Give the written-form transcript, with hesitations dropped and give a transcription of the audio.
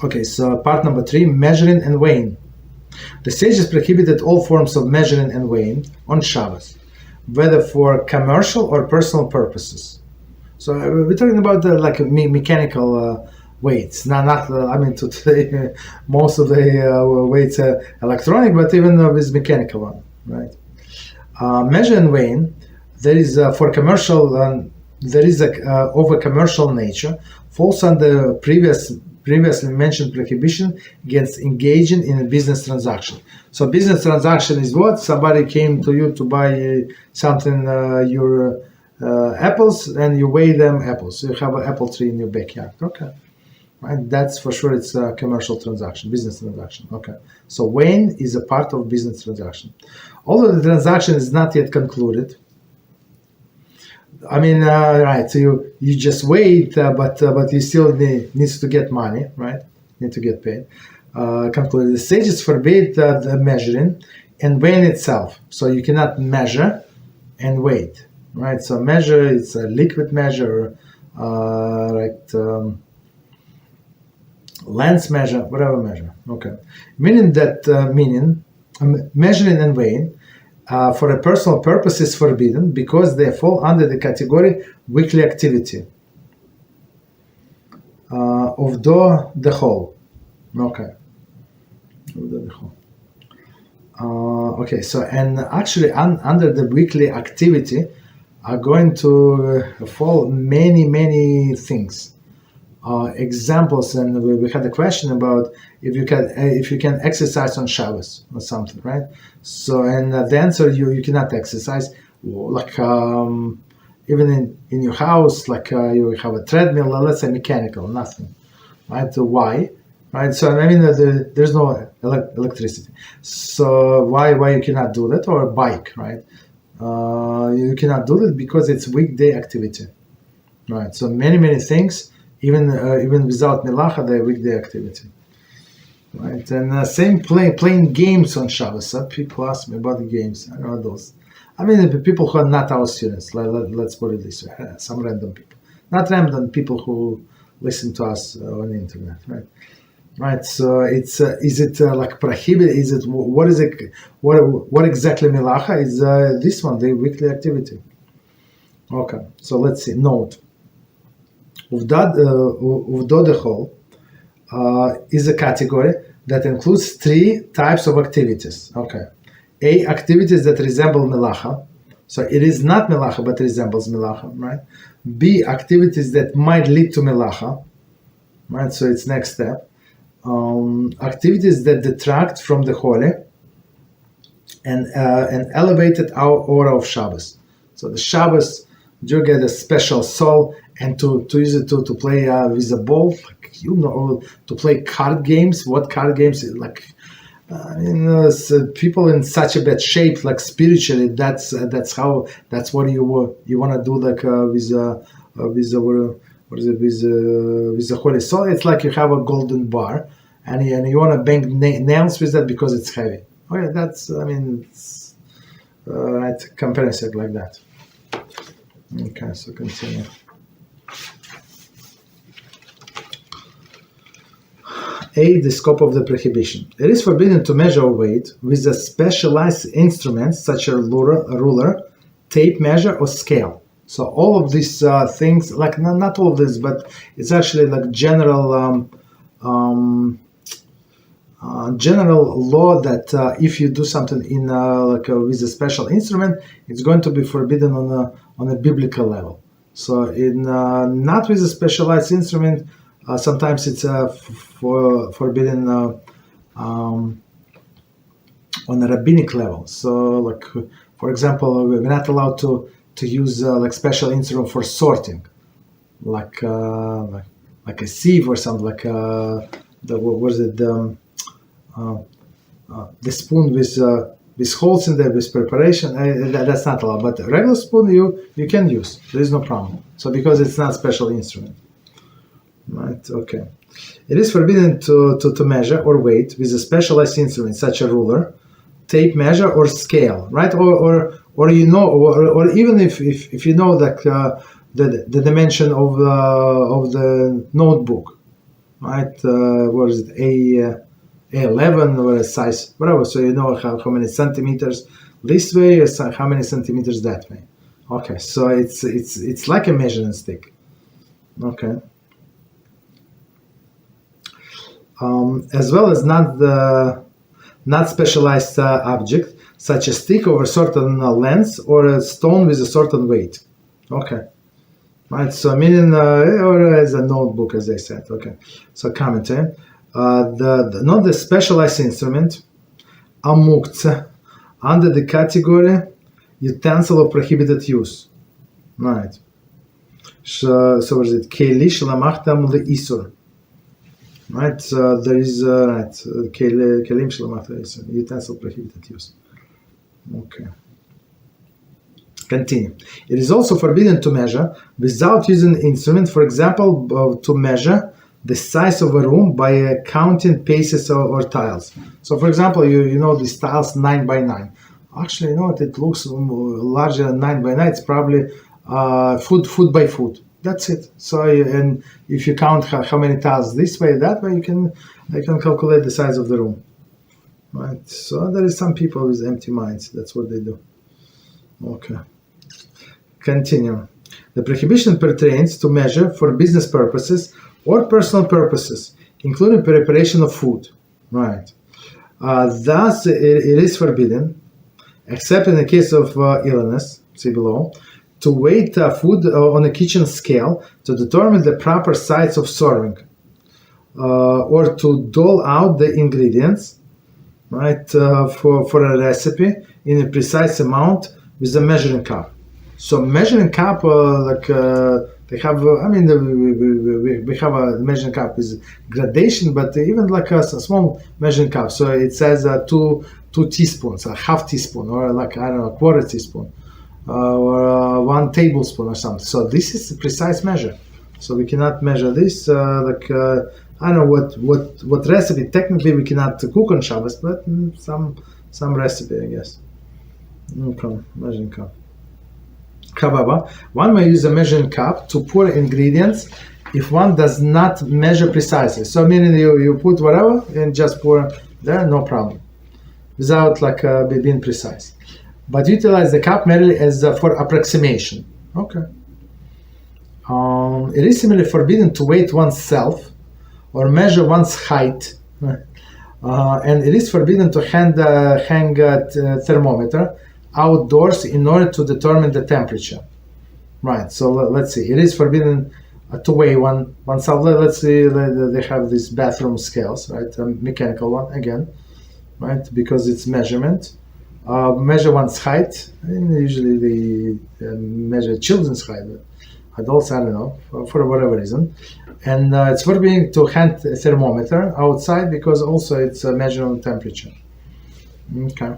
Okay, so part number 3, measuring and weighing. The sages prohibited all forms of measuring and weighing on Shabbos, whether for commercial or personal purposes. So we're talking about like mechanical weights, not I mean, today most of the weights are electronic, but even with mechanical one, right? Measure and weighing, there is for commercial, there is of a commercial nature, falls under previously mentioned prohibition against engaging in a business transaction. So business transaction is what? Somebody came to you to buy something, your apples, and you weigh them apples. So you have an apple tree in your backyard. Okay. Right? That's for sure, it's a commercial transaction, business transaction. Okay. So weighing is a part of business transaction. Although the transaction is not yet concluded, I mean, right, so you just wait, but you still needs to get money, right? Need to get paid. Concluded. The sages forbid the measuring and weighing itself. So you cannot measure and weight, right? So measure, it's a liquid measure, right? Lens measure, whatever measure. Okay. Meaning that measuring and weighing for a personal purpose is forbidden because they fall under the category weekly activity of the whole. Okay. Okay, so and actually under the weekly activity are going to fall many things. Examples, and we had a question about if you can exercise on Shabbos or something, right? So, and the answer, you cannot exercise, like even in your house, like you have a treadmill, let's say mechanical, nothing, right? So why? Right? So I mean, there's no electricity. So why you cannot do that? Or a bike, right? You cannot do that because it's weekday activity, right? So many things. Even without melacha, they're weekday activity, right? And same playing games on Shabbos. People ask me about the games. I don't know those. I mean, the people who are not our students. Let's put it this way: some random people, not random people who listen to us on the internet, right? Right. So it's is it like prohibited? Is it what is it? What exactly melacha is? This one, the weekly activity. Okay. So let's see. Note. Uvdodechol is a category that includes 3 types of activities. Okay. A, activities that resemble melacha. So it is not melacha, but resembles melacha, right? B, activities that might lead to melacha, right? So it's next step. Activities that detract from the holy and elevated our aura of Shabbos. So the Shabbos, you get a special soul, and to use it to play with a ball, like, to play card games. What card games? Like, so people in such a bad shape, like spiritually. That's what you want to do, like with the holy soul. It's like you have a golden bar, and you want to bang nails with that because it's heavy. Okay, that's it's, right, comparison like that. Okay, so continue. A, the scope of the prohibition. It is forbidden to measure weight with a specialized instrument such as a ruler, tape measure, or scale. So all of these things, like not all of this, but it's actually like general law that if you do something in with a special instrument, it's going to be forbidden on a biblical level. So in not with a specialized instrument, sometimes it's forbidden on a rabbinic level. So, like for example, we're not allowed to use like special instrument for sorting, like a sieve or something, like the spoon with holes in there with preparation. That's not allowed. But a regular spoon you can use. There is no problem. So because it's not special instrument. Right. Okay. It is forbidden to measure or weight with a specialized instrument such as a ruler, tape measure, or scale. Right. Or even if you know that the dimension of the notebook, right? What is it? A11 or a size, whatever. So you know how many centimeters this way, or how many centimeters that way. Okay, so it's like a measuring stick. Okay. As well as not specialized object, such a stick of a certain length or a stone with a certain weight. Okay. Right, so meaning, or as a notebook, as I said. Okay. So commentary. Not the specialized instrument, amukce, under the category utensil of prohibited use. Right. So what is it? Keli shlomachtam leisur. Right. So there is right. Kelim shlomachtam leisur. Utensil prohibited use. Okay. Continue. It is also forbidden to measure without using an instrument. For example, to measure the size of a room by counting paces or tiles. So, for example, you know these tiles 9 by 9. Actually, you know what? It looks larger than 9 by 9. It's probably foot by foot. That's it. So, and if you count how many tiles this way, that way, you can calculate the size of the room. Right. So there is some people with empty minds. That's what they do. Okay. Continue. The prohibition pertains to measure for business purposes or personal purposes, including preparation of food. Right. Thus, it is forbidden, except in the case of illness, see below, to weight food on a kitchen scale to determine the proper size of serving, or to dole out the ingredients, right, for a recipe in a precise amount with a measuring cup. So measuring cup, they have, we have a measuring cup with gradation, but even like a small measuring cup. So it says 2 teaspoons, a half teaspoon, or like, I don't know, a quarter teaspoon, or 1 tablespoon or something. So this is a precise measure. So we cannot measure this, I don't know what recipe. Technically we cannot cook on Shabbos, but some recipe, I guess. Okay, measuring cup. However, one may use a measuring cup to pour ingredients if one does not measure precisely. So meaning you put whatever and just pour there, no problem, without being precise. But utilize the cup merely as for approximation. Okay. It is similarly forbidden to weight oneself or measure one's height, and it is forbidden to hang a thermometer outdoors in order to determine the temperature. Right, so let's see. It is forbidden to weigh oneself. Let's see, they have these bathroom scales, right? A mechanical one again, right? Because it's measurement. Measure one's height. And usually they measure children's height. Adults, I don't know, for whatever reason. And it's forbidden to hang a thermometer outside because also it's a measure on temperature. Okay.